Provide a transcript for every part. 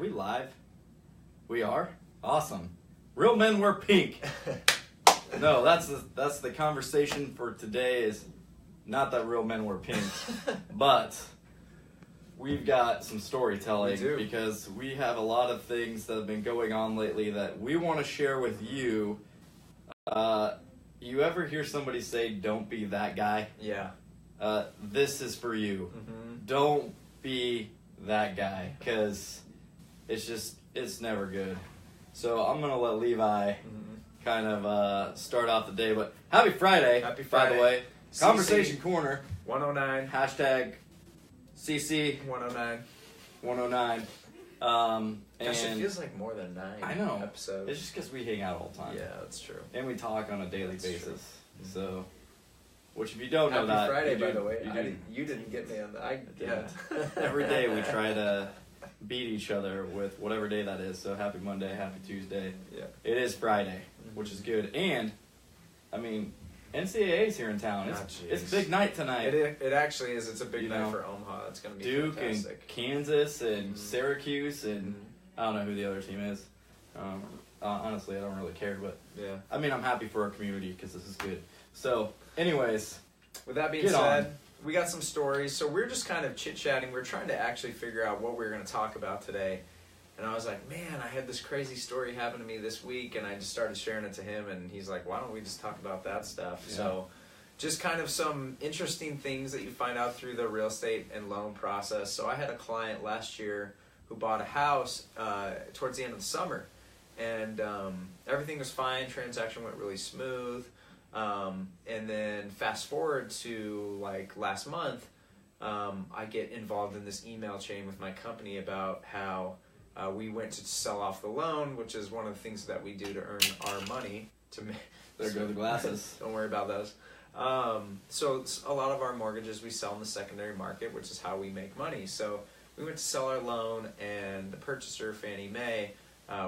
we live? We are? Awesome. Real men wear pink. No, that's the conversation for today is not that real men wear pink, but we've got some storytelling because we have a lot of things that have been going on lately that we want to share with you. You ever hear somebody say, "Don't be that guy"? Yeah. This is for you. Mm-hmm. Don't be that guy, because it's never good. So I'm going to let Levi kind of start off the day. But happy Friday, by the way. CC Conversation Corner. 109. Hashtag CC 109. 109. Gosh, it feels like more than 9 I know. episodes. It's just because we hang out all the time. Yeah, that's true. And we talk on a daily basis. True. So, which if you don't know Happy that... Friday, by the way. You didn't get me on that. Yeah. Every day we try to beat each other with whatever day that is. So happy Monday, happy Tuesday. Yeah. It is Friday, which is good. And, I mean, NCAA's here in town. It's big night tonight. It actually is. It's a big night for Omaha. It's going to be Duke fantastic. and Kansas and Syracuse and I don't know who the other team is. Honestly, I don't really care. But yeah. I mean, I'm happy for our community because this is good. So, anyways. With that being said, we got some stories. So we're just kind of chit-chatting. We're trying to actually figure out what we're going to talk about today. And I was like, man, I had this crazy story happen to me this week, and I just started sharing it to him, and he's like, why don't we just talk about that stuff? Yeah. So just kind of some interesting things that you find out through the real estate and loan process. So I had a client last year who bought a house towards the end of the summer, and everything was fine. Transaction went really smooth. And then fast forward to like last month, I get involved in this email chain with my company about how we went to sell off the loan, which is one of the things that we do to earn our money. There go the glasses. Don't worry about those. So it's a lot of our mortgages we sell in the secondary market, which is how we make money. So we went to sell our loan, and the purchaser, Fannie Mae,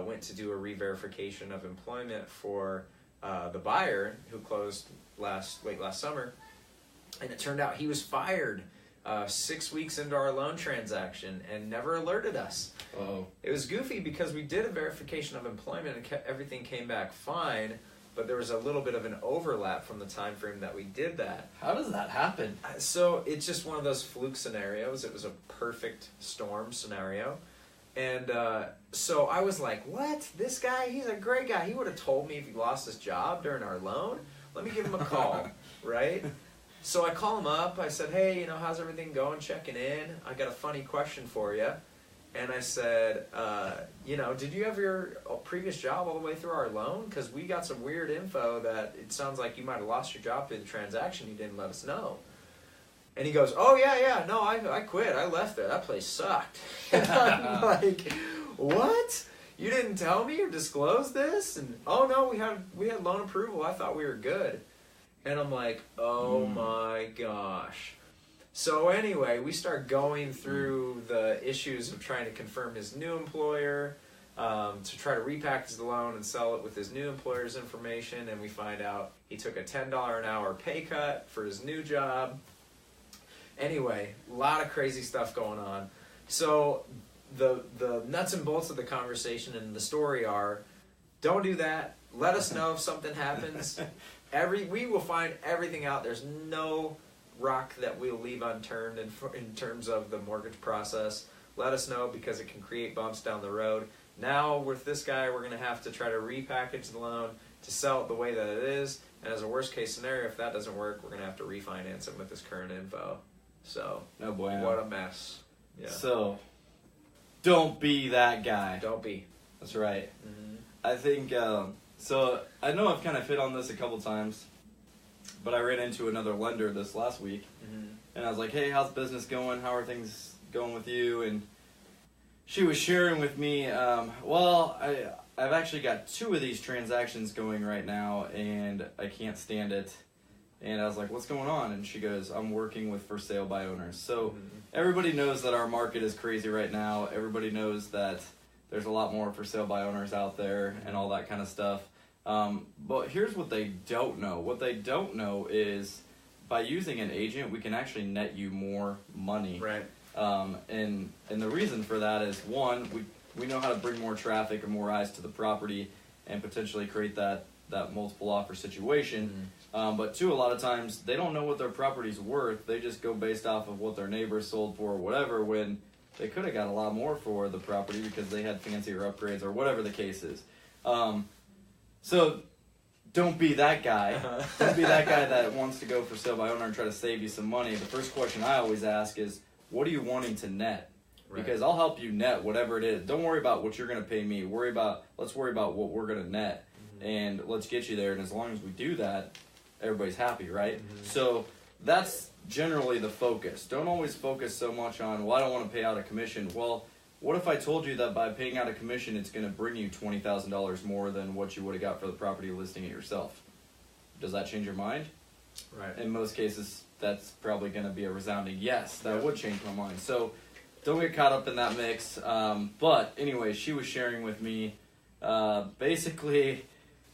went to do a re-verification of employment for the buyer who closed late last summer, and it turned out he was fired 6 weeks into our loan transaction and never alerted us. Uh-oh. It was goofy because we did a verification of employment and everything came back fine, but there was a little bit of an overlap from the time frame that we did that. How does that happen? So it's just one of those fluke scenarios. It was a perfect storm scenario. And so I was like, what? This guy, he's a great guy. He would have told me if he lost his job during our loan. Let me give him a call, right? So I call him up. I said, hey, how's everything going? Checking in. I got a funny question for you. And I said, did you have your previous job all the way through our loan? Because we got some weird info that it sounds like you might have lost your job through the transaction. You didn't let us know. And he goes, oh, yeah, no, I quit. I left there. That place sucked. And I'm like, what? You didn't tell me or disclose this? And, oh, no, we had loan approval. I thought we were good. And I'm like, oh, my gosh. So anyway, we start going through the issues of trying to confirm his new employer, to try to repackage the loan and sell it with his new employer's information. And we find out he took a $10 an hour pay cut for his new job. Anyway, a lot of crazy stuff going on. So the nuts and bolts of the conversation and the story are, don't do that. Let us know if something happens. We will find everything out. There's no rock that we'll leave unturned in terms of the mortgage process. Let us know because it can create bumps down the road. Now with this guy, we're going to have to try to repackage the loan to sell it the way that it is. And as a worst case scenario, if that doesn't work, we're going to have to refinance him with this current info. So, no bueno. What a mess. Yeah. So, don't be that guy. Don't be. That's right. Mm-hmm. I think, so I know I've kind of hit on this a couple times, but I ran into another lender this last week, and I was like, hey, how's business going? How are things going with you? And she was sharing with me, I've actually got 2 of these transactions going right now, and I can't stand it. And I was like, what's going on? And she goes, I'm working with for sale by owners. So everybody knows that our market is crazy right now. Everybody knows that there's a lot more for sale by owners out there and all that kind of stuff. But here's what they don't know. What they don't know is by using an agent, we can actually net you more money. Right. And the reason for that is, one, we know how to bring more traffic and more eyes to the property and potentially create that multiple offer situation. But two, a lot of times they don't know what their property's worth. They just go based off of what their neighbors sold for or whatever, when they could have got a lot more for the property because they had fancier upgrades or whatever the case is. So don't be that guy. Don't be that guy that wants to go for sale by owner and try to save you some money. The first question I always ask is, what are you wanting to net? Right. Because I'll help you net whatever it is. Don't worry about what you're going to pay me. Let's worry about what we're going to net, and let's get you there. And as long as we do that, everybody's happy, right? So that's generally the focus. Don't always focus so much on, well, I don't want to pay out a commission. Well, what if I told you that by paying out a commission, it's going to bring you $20,000 more than what you would have got for the property listing it yourself? Does that change your mind? Right. In most cases, that's probably going to be a resounding yes. That would change my mind. So don't get caught up in that mix. But anyway, she was sharing with me basically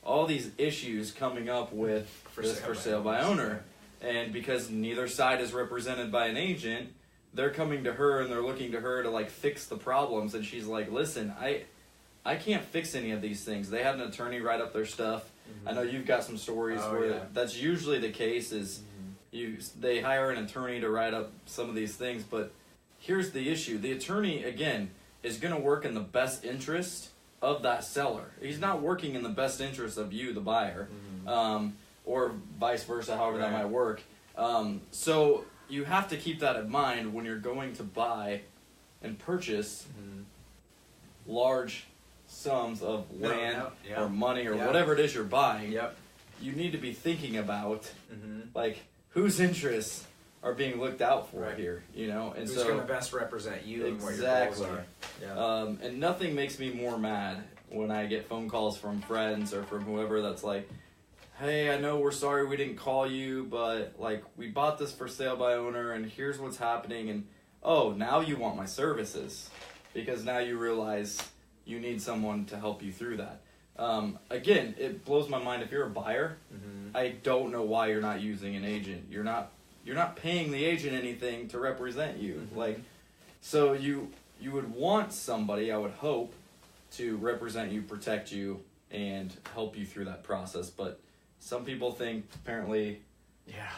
all these issues coming up with for sale by owner. And because neither side is represented by an agent, they're coming to her and they're looking to her to like fix the problems. And she's like, listen, I can't fix any of these things. They had an attorney write up their stuff. I know you've got some stories where that's usually the case is they hire an attorney to write up some of these things. But here's the issue. The attorney, again, is going to work in the best interest of that seller. He's not working in the best interest of you, the buyer, or vice versa, however that might work. So you have to keep that in mind when you're going to buy and purchase large sums of land or money or whatever it is you're buying. You need to be thinking about like whose interests are being looked out for here, you know, and who's going to best represent you and what your goals are. And nothing makes me more mad when I get phone calls from friends or from whoever that's like, hey, I know we're sorry we didn't call you, but like we bought this for sale by owner and here's what's happening, and oh, now you want my services because now you realize you need someone to help you through that. Again, it blows my mind. If you're a buyer, I don't know why you're not using an agent. You're not paying the agent anything to represent you. Like, so you would want somebody, I would hope, to represent you, protect you, and help you through that process. But some people think, apparently,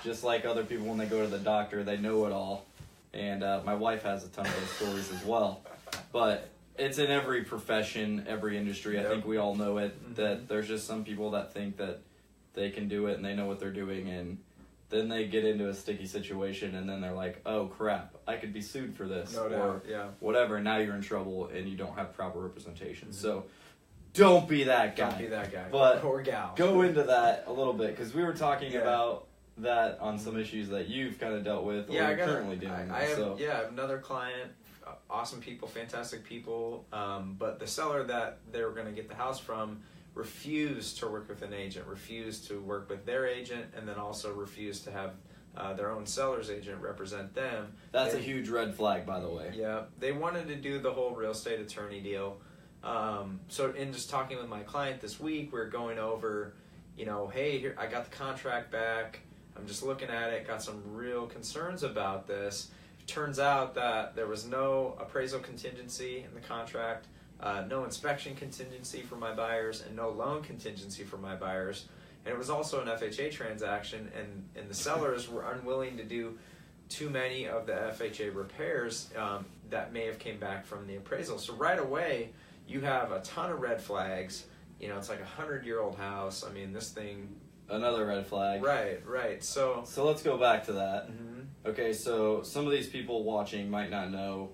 just like other people when they go to the doctor, they know it all. And my wife has a ton of those stories as well. But it's in every profession, every industry. I think we all know it, that there's just some people that think that they can do it and they know what they're doing, and then they get into a sticky situation and then they're like, oh crap, I could be sued for this or whatever, and now you're in trouble and you don't have proper representation. So don't be that guy. Don't be that guy. But or gal. Go into that a little bit, because we were talking about that on some issues that you've kind of dealt with or you're currently dealing with. I have another client, awesome people, fantastic people, but the seller that they were going to get the house from refused to work with an agent, refused to work with their agent, and then also refused to have their own seller's agent represent them. That's a huge red flag, by the way. Yeah, they wanted to do the whole real estate attorney deal. So in just talking with my client this week, we're going over, you know, hey, here, I got the contract back. I'm just looking at it, got some real concerns about this. It turns out that there was no appraisal contingency in the contract, no inspection contingency for my buyers, and no loan contingency for my buyers. And it was also an FHA transaction, and the sellers were unwilling to do too many of the FHA repairs that may have came back from the appraisal. So right away, you have a ton of red flags. You know, it's like a 100-year-old house. I mean, this thing... Another red flag. Right. So let's go back to that. Okay, so some of these people watching might not know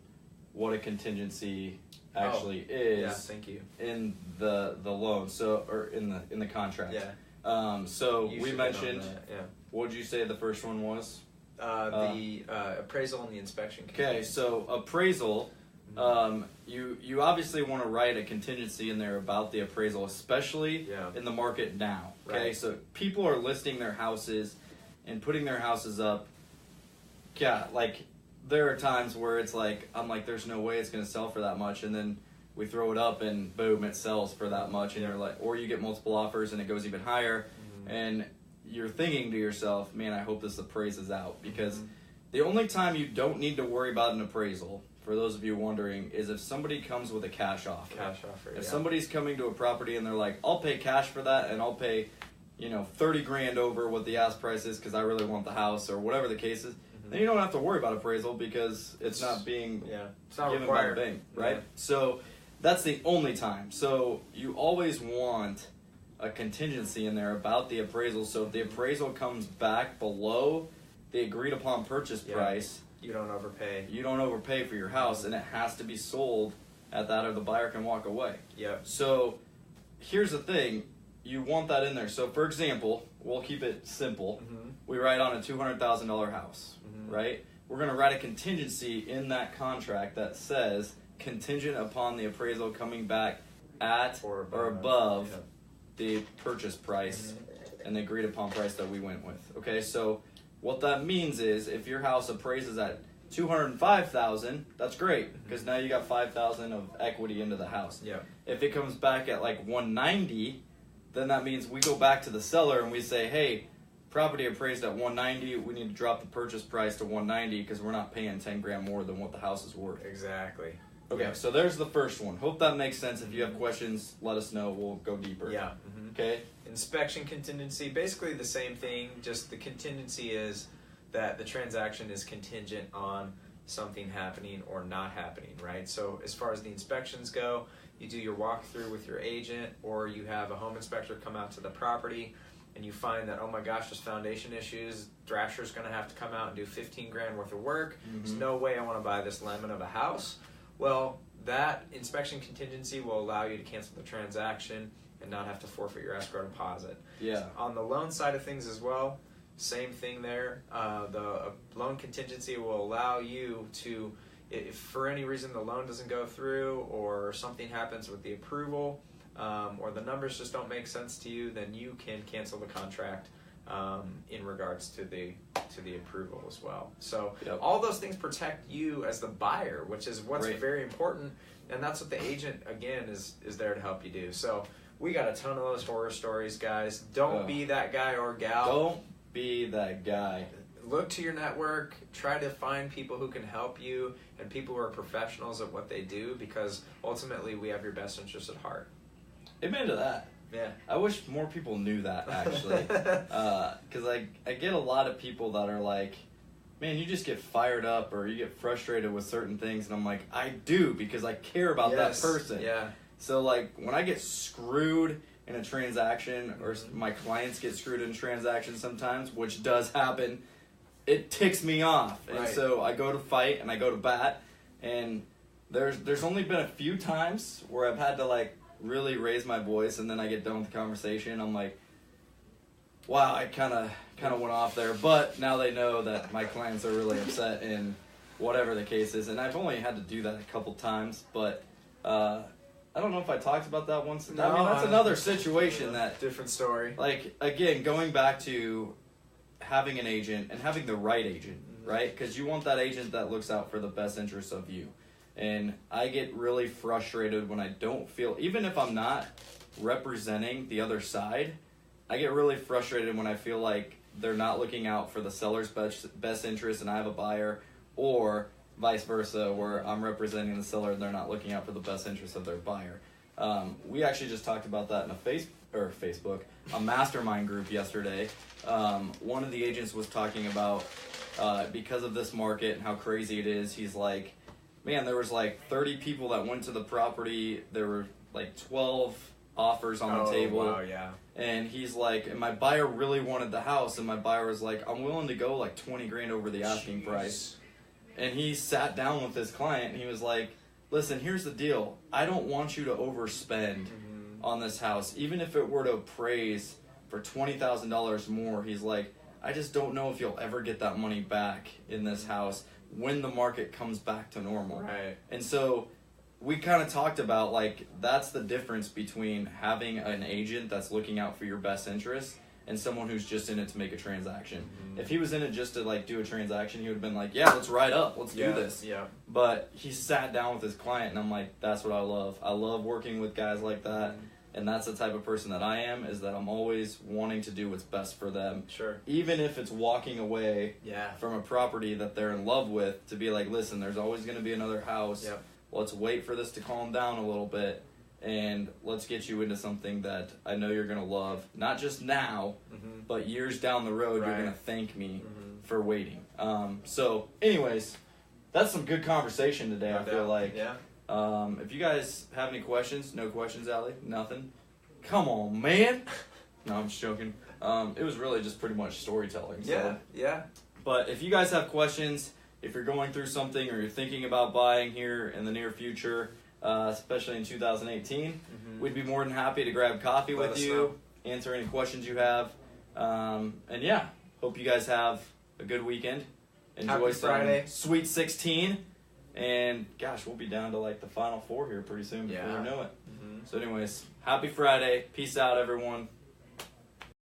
what a contingency actually is. Yeah, thank you. In the loan, or in the contract. Yeah. So we mentioned. What did you say the first one was? The appraisal and the inspection. Okay, so appraisal. You obviously want to write a contingency in there about the appraisal, especially in the market now. Okay, so people are listing their houses and putting their houses up. Yeah, like there are times where it's like, I'm like, there's no way it's going to sell for that much, and then we throw it up and boom, it sells for that much, and you're like, or you get multiple offers and it goes even higher, and you're thinking to yourself, man, I hope this appraises out, because the only time you don't need to worry about an appraisal for those of you wondering, is if somebody comes with a cash offer. Cash offer. If somebody's coming to a property and they're like, I'll pay cash for that, and I'll pay, $30,000 over what the ask price is because I really want the house, or whatever the case is, then you don't have to worry about appraisal because it's not being it's not given required. by the bank, right? Yeah. So that's the only time. So you always want a contingency in there about the appraisal. So if the appraisal comes back below the agreed upon purchase price, you don't overpay. You don't overpay for your house, and it has to be sold at that, or the buyer can walk away. Yep. So here's the thing. You want that in there. So, for example, we'll keep it simple. We write on a $200,000 house, right? We're going to write a contingency in that contract that says contingent upon the appraisal coming back at or above the purchase price and the agreed upon price that we went with. Okay, so what that means is if your house appraises at $205,000, that's great because now you got $5,000 of equity into the house. Yeah. If it comes back at like $190,000, then that means we go back to the seller and we say, hey, property appraised at $190,000, we need to drop the purchase price to $190,000 because we're not paying $10,000 more than what the house is worth. Exactly. Okay, so there's the first one. Hope that makes sense. If you have questions, let us know. We'll go deeper. Yeah. Okay. Inspection contingency, basically the same thing. Just the contingency is that the transaction is contingent on something happening or not happening, right? So as far as the inspections go, you do your walkthrough with your agent, or you have a home inspector come out to the property and you find that, oh my gosh, there's foundation issues, Thrasher's going to have to come out and do $15,000 worth of work. There's no way I want to buy this lemon of a house. Well, that inspection contingency will allow you to cancel the transaction and not have to forfeit your escrow deposit. Yeah. On the loan side of things as well, same thing there. The loan contingency will allow you to, if for any reason the loan doesn't go through or something happens with the approval, or the numbers just don't make sense to you, then you can cancel the contract in regards to the approval as well. So all those things protect you as the buyer, which is what's very important, and that's what the agent again is there to help you do. So we got a ton of those horror stories, guys. Don't be that guy or gal. Don't be that guy. Look to your network. Try to find people who can help you and people who are professionals at what they do, because ultimately we have your best interest at heart. Amen to that. Yeah. I wish more people knew that, actually. Because I get a lot of people that are like, man, you just get fired up or you get frustrated with certain things. And I'm like, I do, because I care about that person. Yeah. So, like, when I get screwed in a transaction, or my clients get screwed in transactions sometimes, which does happen, it ticks me off. And so I go to fight and I go to bat. And there's only been a few times where I've had to, like, really raise my voice, and then I get done with the conversation. I'm like, wow, I kind of went off there. But now they know that my clients are really upset, and whatever the case is. And I've only had to do that a couple times, but I don't know if I talked about that once. No, I mean, that's another situation that... Different story. Like, again, going back to having an agent and having the right agent, right? Because you want that agent that looks out for the best interests of you. And I get really frustrated when I don't feel, even if I'm not representing the other side, I get really frustrated when I feel like they're not looking out for the seller's best interest and I have a buyer, or vice versa, where I'm representing the seller and they're not looking out for the best interest of their buyer. We actually just talked about that in a mastermind group yesterday. One of the agents was talking about, because of this market and how crazy it is, he's like, man, there was like 30 people that went to the property. There were like 12 offers on the table. Wow, yeah. And he's like, and my buyer really wanted the house, and my buyer was like, I'm willing to go like $20,000 over the asking price. And he sat down with his client and he was like, listen, here's the deal. I don't want you to overspend on this house. Even if it were to appraise for $20,000 more, he's like, I just don't know if you'll ever get that money back in this house when the market comes back to normal. Right. And so we kind of talked about, like, that's the difference between having an agent that's looking out for your best interests and someone who's just in it to make a transaction. If he was in it just to, like, do a transaction, he would have been like, yeah, let's ride up, let's do this. Yeah. But he sat down with his client, and I'm like, that's what I love. I love working with guys like that. And that's the type of person that I am, is that I'm always wanting to do what's best for them. Sure. Even if it's walking away Yeah. from a property that they're in love with, to be like, listen, there's always going to be another house. Yep. Let's wait for this to calm down a little bit, and let's get you into something that I know you're going to love. Not just now, Mm-hmm. but years down the road, Right. you're going to thank me Mm-hmm. for waiting. So, anyways, that's some good conversation today, I feel like. Yeah. If you guys have any questions, no questions, Allie? Nothing? Come on, man! No, I'm just joking. It was really just pretty much storytelling. So. Yeah. Yeah. But if you guys have questions, if you're going through something or you're thinking about buying here in the near future, especially in 2018, Mm-hmm. we'd be more than happy to grab coffee Let with us you, know. answer any questions you have. And yeah, hope you guys have a good weekend. Enjoy Happy some Friday. Sweet 16. And gosh, we'll be down to like the final 4 here pretty soon before Yeah. we know it. Mm-hmm. So anyways, happy Friday. Peace out, everyone.